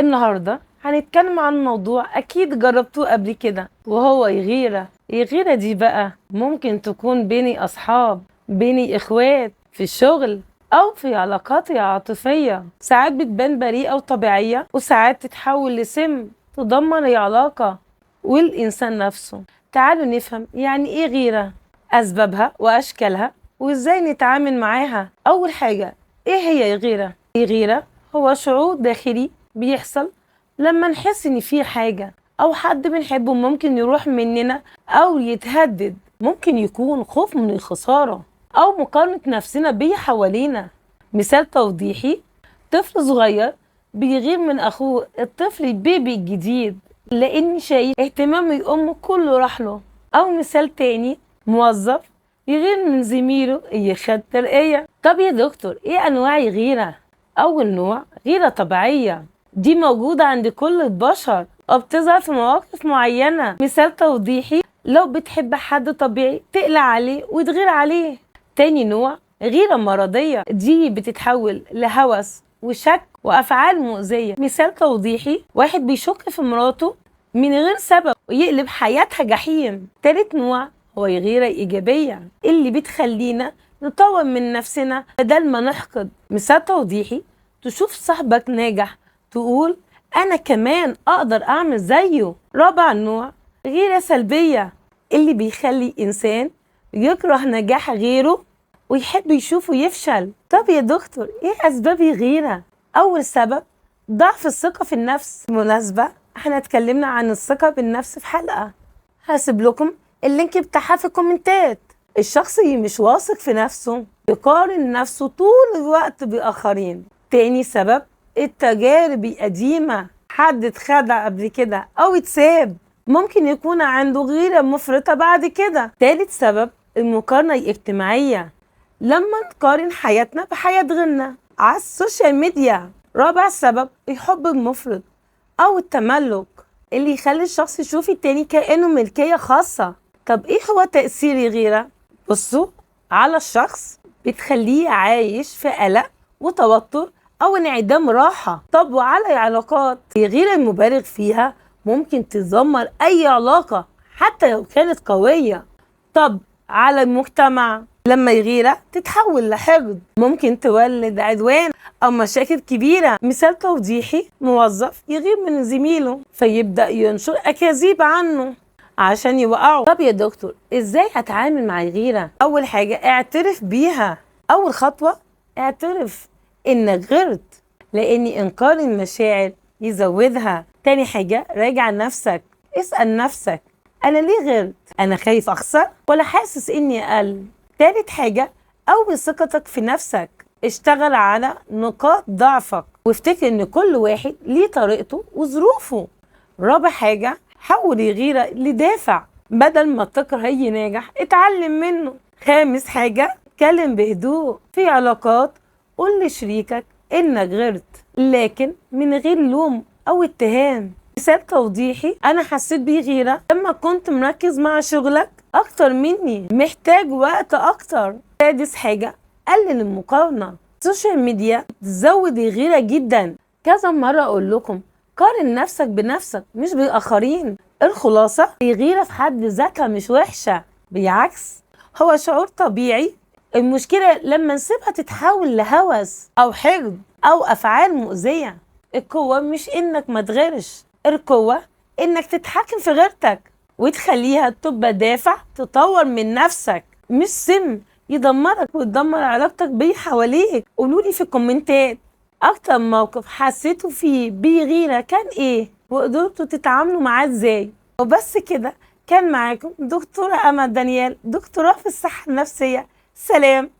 النهاردة هنتكلم عن موضوع أكيد جربتوه قبل كده، وهو الغيرة. الغيرة دي بقى ممكن تكون بين أصحاب، بين إخوات، في الشغل، أو في علاقات عاطفية. ساعات بتبان بريئة وطبيعية، وساعات تتحول لسم تدمر العلاقة والإنسان نفسه. تعالوا نفهم يعني إيه غيرة، أسبابها وأشكالها، وإزاي نتعامل معاها. أول حاجة، إيه هي الغيرة؟ الغيرة هو شعور داخلي بيحصل لما نحس ان في حاجة او حد بنحبه ممكن يروح مننا او يتهدد. ممكن يكون خوف من الخسارة او مقارنة نفسنا بيه حوالينا. مثال توضيحي، طفل صغير بيغير من اخوه الطفل البيبي الجديد لان شايف اهتمام امه كله راح له. او مثال تاني، موظف يغير من زميله اللي خد ترقية. طب يا دكتور، ايه انواع الغيرة؟ أول نوع غيرة طبيعية، دي موجودة عند كل البشر وبتظهر في مواقف معينة. مثال توضيحي، لو بتحب حد طبيعي تقلق عليه وتغير عليه. تاني نوع غيرة مرضية، دي بتتحول لهوس وشك وأفعال مؤذية. مثال توضيحي، واحد بيشك في مراته من غير سبب ويقلب حياتها جحيم. تالت نوع هو الغيرة الإيجابية، اللي بتخلينا نطور من نفسنا بدل ما نحقد. مثال توضيحي، تشوف صاحبك ناجح تقول أنا كمان أقدر أعمل زيه. رابع نوع غيرة سلبية، اللي بيخلي إنسان يكره نجاح غيره ويحب يشوفه يفشل. طب يا دكتور، إيه أسباب الغيرة؟ أول سبب ضعف الثقة في النفس. بالمناسبة احنا اتكلمنا عن الثقة بالنفس في حلقة، هسيب لكم اللينك بتاعها في الكومنتات. الشخص اللي مش واثق في نفسه يقارن نفسه طول الوقت بآخرين. تاني سبب التجارب القديمة، حد اتخدع قبل كده أو اتساب، ممكن يكون عنده غيرة مفرطة بعد كده. تالت سبب المقارنة الاجتماعية، لما نقارن حياتنا بحياة غيرنا على السوشيال ميديا. رابع سبب الحب المفرط أو التملك، اللي يخلي الشخص يشوف التاني كأنه ملكية خاصة. طب ايه هو تأثير الغيرة؟ بصوا على الشخص، بتخليه عايش في قلق وتوتر أو انعدام راحة. طب وعلى العلاقات، الغيرة المبالغ فيها ممكن تدمر أي علاقة حتى لو كانت قوية. طب على المجتمع، لما الغيرة تتحول لحقد ممكن تولد عدوان أو مشاكل كبيرة. مثال توضيحي، موظف يغير من زميله فيبدأ ينشر أكاذيب عنه عشان يوقعوا. طب يا دكتور، ازاي هتعامل مع الغيرة؟ اول حاجة اعترف بيها. اول خطوة اعترف انك غيرت، لان انكار المشاعر يزودها. تاني حاجة راجع نفسك، اسأل نفسك انا ليه غيرت؟ انا خايف اخسر ولا حاسس اني اقل؟ تالت حاجة قوي ثقتك في نفسك، اشتغل على نقاط ضعفك وافتكر ان كل واحد ليه طريقته وظروفه. رابع حاجة، حول الغيرة لدافع، بدل ما تكره أي ناجح اتعلم منه. خامس حاجة، اتكلم بهدوء في علاقات، قول لشريكك إنك غيرت لكن من غير لوم أو اتهام. مثال توضيحي، أنا حسيت بغيرة لما كنت مركز مع شغلك أكتر مني، محتاج وقت أكتر. سادس حاجة، قلل المقارنة. السوشيال ميديا تزود الغيرة جدا، كذا مرة أقول لكم قارن نفسك بنفسك مش بالآخرين. الخلاصة، الغيرة في حد ذاتها مش وحشة، بالعكس هو شعور طبيعي. المشكلة لما نسيبها تتحول لهوس أو حقد أو أفعال مؤذية. القوة مش إنك ما تغيرش، القوة إنك تتحكم في غيرتك وتخليها تبقى دافع تطور من نفسك، مش سم يدمرك وتدمر علاقتك بيه حواليك. قولولي في الكومنتات اكتر موقف حسيتوا فيه بغيرة كان ايه، وقدرتوا تتعاملوا معاه ازاي. وبس كده، كان معاكم دكتورة أمل دانيال، دكتوراه في الصحة النفسية. سلام.